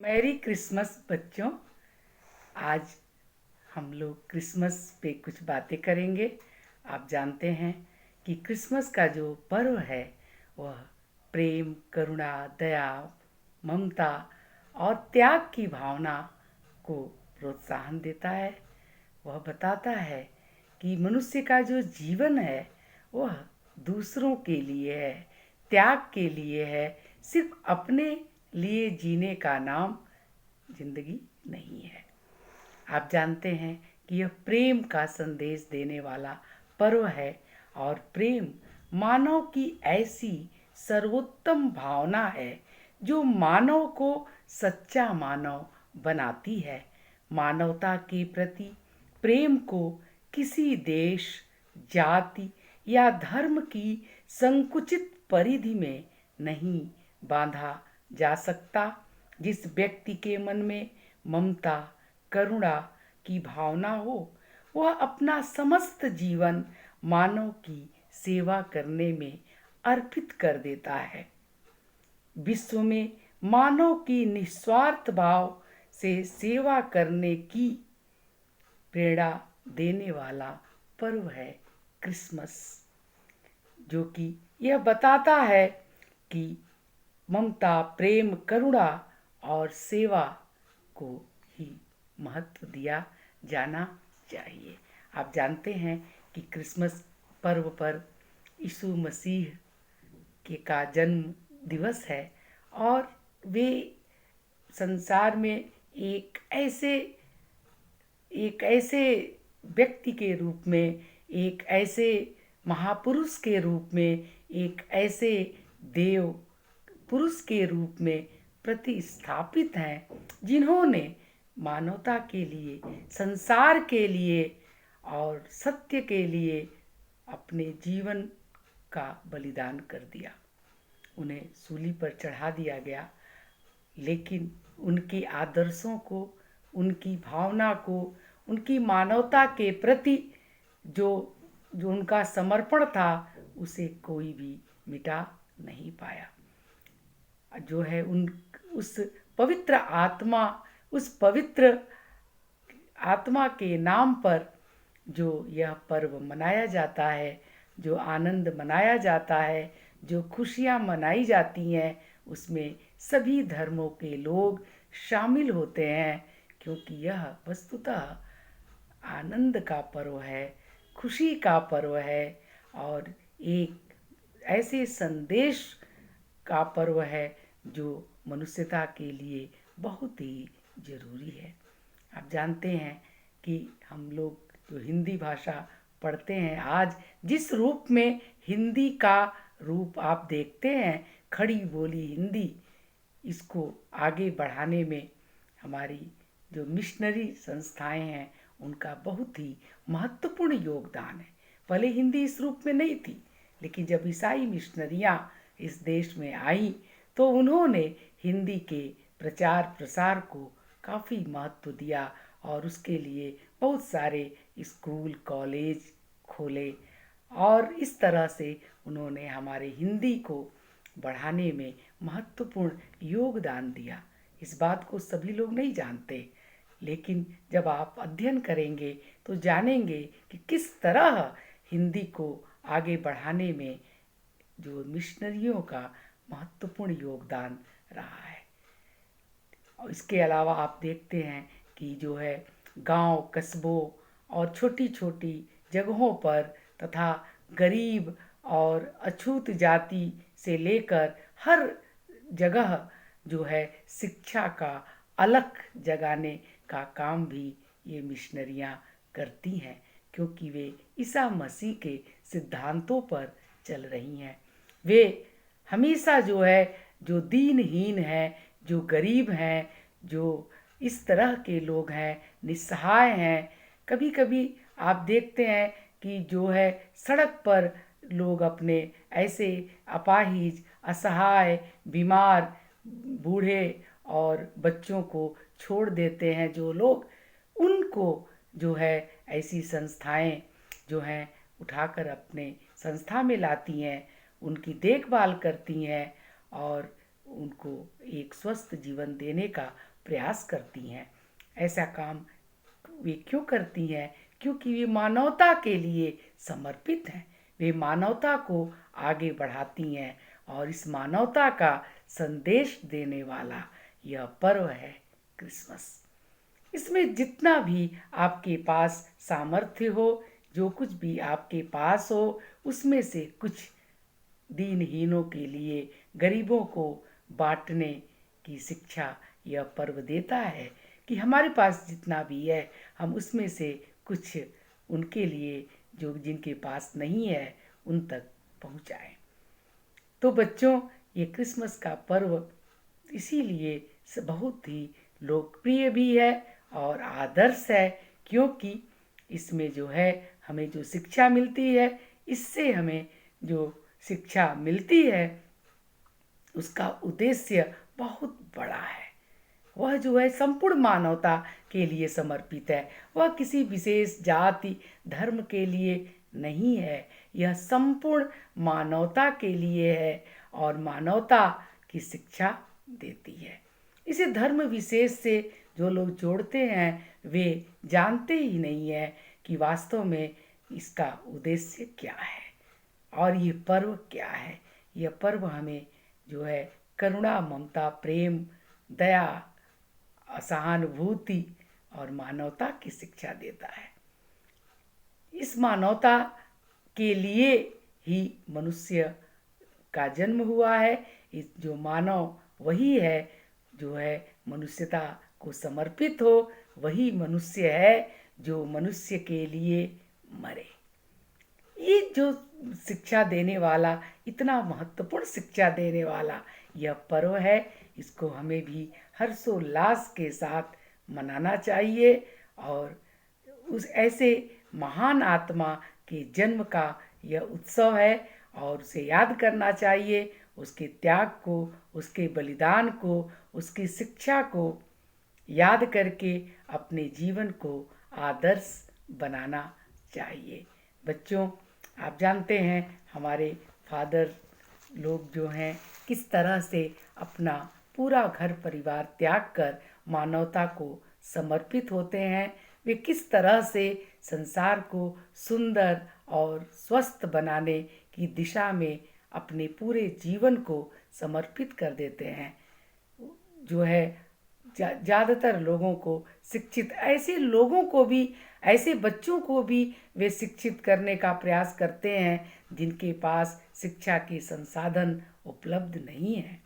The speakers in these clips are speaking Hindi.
मैरी क्रिसमस बच्चों। आज हम लोग क्रिसमस पे कुछ बातें करेंगे। आप जानते हैं कि क्रिसमस का जो पर्व है वह प्रेम, करुणा, दया, ममता और त्याग की भावना को प्रोत्साहन देता है। वह बताता है कि मनुष्य का जो जीवन है वह दूसरों के लिए है, त्याग के लिए है। सिर्फ अपने लिए जीने का नाम जिंदगी नहीं है। आप जानते हैं कि यह प्रेम का संदेश देने वाला पर्व है और प्रेम मानव की ऐसी सर्वोत्तम भावना है जो मानव को सच्चा मानव बनाती है। मानवता के प्रति प्रेम को किसी देश, जाति या धर्म की संकुचित परिधि में नहीं बांधा जा सकता। जिस व्यक्ति के मन में ममता, करुणा की भावना हो वह अपना समस्त जीवन मानव की सेवा करने में अर्पित कर देता है। विश्व में मानव की निस्वार्थ भाव से सेवा करने की प्रेरणा देने वाला पर्व है क्रिसमस, जो कि यह बताता है कि ममता, प्रेम, करुणा और सेवा को ही महत्व दिया जाना चाहिए। आप जानते हैं कि क्रिसमस पर्व पर यीशु मसीह के का जन्म दिवस है और वे संसार में एक ऐसे व्यक्ति के रूप में, एक ऐसे महापुरुष के रूप में, एक ऐसे देव पुरुष के रूप में प्रतिस्थापित हैं जिन्होंने मानवता के लिए, संसार के लिए और सत्य के लिए अपने जीवन का बलिदान कर दिया। उन्हें सूली पर चढ़ा दिया गया, लेकिन उनके आदर्शों को, उनकी भावना को, उनकी मानवता के प्रति जो जो उनका समर्पण था उसे कोई भी मिटा नहीं पाया। जो है उन उस पवित्र आत्मा उस पवित्र आत्मा के नाम पर जो यह पर्व मनाया जाता है, जो आनंद मनाया जाता है, जो खुशियाँ मनाई जाती हैं, उसमें सभी धर्मों के लोग शामिल होते हैं, क्योंकि यह वस्तुतः आनंद का पर्व है, खुशी का पर्व है और एक ऐसे संदेश का पर्व है जो मनुष्यता के लिए बहुत ही ज़रूरी है। आप जानते हैं कि हम लोग जो हिंदी भाषा पढ़ते हैं, आज जिस रूप में हिंदी का रूप आप देखते हैं, खड़ी बोली हिंदी, इसको आगे बढ़ाने में हमारी जो मिशनरी संस्थाएं हैं उनका बहुत ही महत्वपूर्ण योगदान है। पहले हिंदी इस रूप में नहीं थी, लेकिन जब ईसाई मिशनरियाँ इस देश में आई तो उन्होंने हिंदी के प्रचार प्रसार को काफ़ी महत्व दिया और उसके लिए बहुत सारे स्कूल, कॉलेज खोले और इस तरह से उन्होंने हमारे हिंदी को बढ़ाने में महत्वपूर्ण योगदान दिया। इस बात को सभी लोग नहीं जानते, लेकिन जब आप अध्ययन करेंगे तो जानेंगे कि किस तरह हिंदी को आगे बढ़ाने में जो मिशनरियों का महत्वपूर्ण योगदान रहा है। और इसके अलावा आप देखते हैं कि जो है गांव, कस्बों और छोटी छोटी जगहों पर तथा गरीब और अछूत जाति से लेकर हर जगह जो है शिक्षा का अलख जगाने का काम भी ये मिशनरियाँ करती हैं, क्योंकि वे ईसा मसीह के सिद्धांतों पर चल रही हैं। वे हमेशा जो है, जो दीनहीन हैं, जो गरीब हैं, जो इस तरह के लोग हैं, निस्सहाय हैं, कभी कभी आप देखते हैं कि जो है सड़क पर लोग अपने ऐसे अपाहिज, असहाय, बीमार, बूढ़े और बच्चों को छोड़ देते हैं। जो लोग उनको जो है ऐसी संस्थाएं जो हैं उठाकर अपने संस्था में लाती हैं, उनकी देखभाल करती हैं और उनको एक स्वस्थ जीवन देने का प्रयास करती हैं। ऐसा काम वे क्यों करती हैं? क्योंकि वे मानवता के लिए समर्पित हैं। वे मानवता को आगे बढ़ाती हैं और इस मानवता का संदेश देने वाला यह पर्व है क्रिसमस। इसमें जितना भी आपके पास सामर्थ्य हो, जो कुछ भी आपके पास हो, उसमें से कुछ दीनहीनों के लिए, गरीबों को बांटने की शिक्षा यह पर्व देता है कि हमारे पास जितना भी है हम उसमें से कुछ उनके लिए, जो जिनके पास नहीं है, उन तक पहुंचाएं। तो बच्चों, ये क्रिसमस का पर्व इसीलिए बहुत ही लोकप्रिय भी है और आदर्श है, क्योंकि इसमें जो है हमें जो शिक्षा मिलती है, इससे हमें जो शिक्षा मिलती है उसका उद्देश्य बहुत बड़ा है। वह जो है संपूर्ण मानवता के लिए समर्पित है। वह किसी विशेष जाति धर्म के लिए नहीं है, यह संपूर्ण मानवता के लिए है और मानवता की शिक्षा देती है। इसे धर्म विशेष से जो लोग जोड़ते हैं वे जानते ही नहीं है कि वास्तव में इसका उद्देश्य क्या है और ये पर्व क्या है। यह पर्व हमें जो है करुणा, ममता, प्रेम, दया, सहानुभूति और मानवता की शिक्षा देता है। इस मानवता के लिए ही मनुष्य का जन्म हुआ है। इस जो मानव वही है जो है मनुष्यता को समर्पित हो, वही मनुष्य है जो मनुष्य के लिए मरे। ये जो शिक्षा देने वाला, इतना महत्वपूर्ण शिक्षा देने वाला यह पर्व है, इसको हमें भी हर्षोल्लास के साथ मनाना चाहिए और उस ऐसे महान आत्मा के जन्म का यह उत्सव है और उसे याद करना चाहिए, उसके त्याग को, उसके बलिदान को, उसकी शिक्षा को याद करके अपने जीवन को आदर्श बनाना चाहिए। बच्चों, आप जानते हैं हमारे फादर लोग जो हैं किस तरह से अपना पूरा घर परिवार त्याग कर मानवता को समर्पित होते हैं। वे किस तरह से संसार को सुंदर और स्वस्थ बनाने की दिशा में अपने पूरे जीवन को समर्पित कर देते हैं। जो है ज़्यादातर लोगों को शिक्षित, ऐसे लोगों को भी, ऐसे बच्चों को भी वे शिक्षित करने का प्रयास करते हैं जिनके पास शिक्षा के संसाधन उपलब्ध नहीं हैं।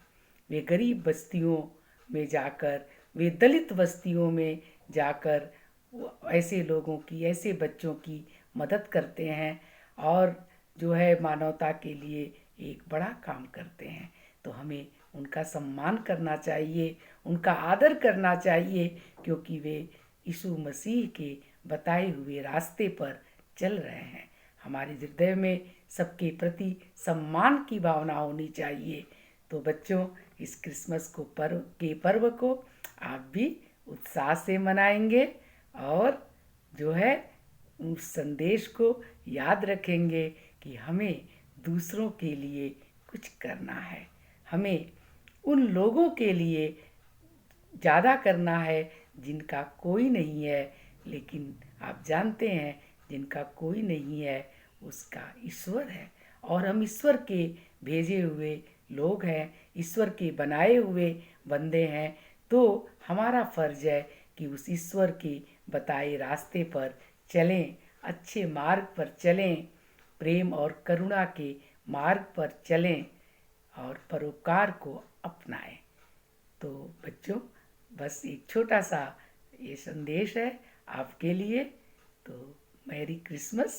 वे गरीब बस्तियों में जाकर, वे दलित बस्तियों में जाकर ऐसे लोगों की, ऐसे बच्चों की मदद करते हैं और जो है मानवता के लिए एक बड़ा काम करते हैं। तो हमें उनका सम्मान करना चाहिए, उनका आदर करना चाहिए, क्योंकि वे यीशु मसीह के बताए हुए रास्ते पर चल रहे हैं। हमारे हृदय में सबके प्रति सम्मान की भावना होनी चाहिए। तो बच्चों, इस क्रिसमस को पर्व को आप भी उत्साह से मनाएंगे और जो है उस संदेश को याद रखेंगे कि हमें दूसरों के लिए कुछ करना है, हमें उन लोगों के लिए ज़्यादा करना है जिनका कोई नहीं है। लेकिन आप जानते हैं जिनका कोई नहीं है उसका ईश्वर है और हम ईश्वर के भेजे हुए लोग हैं, ईश्वर के बनाए हुए बंदे हैं। तो हमारा फर्ज है कि उस ईश्वर के बताए रास्ते पर चलें, अच्छे मार्ग पर चलें, प्रेम और करुणा के मार्ग पर चलें और परोपकार को अपनाएं। तो बच्चों, बस एक छोटा सा ये संदेश है आपके लिए। तो मैरी क्रिसमस।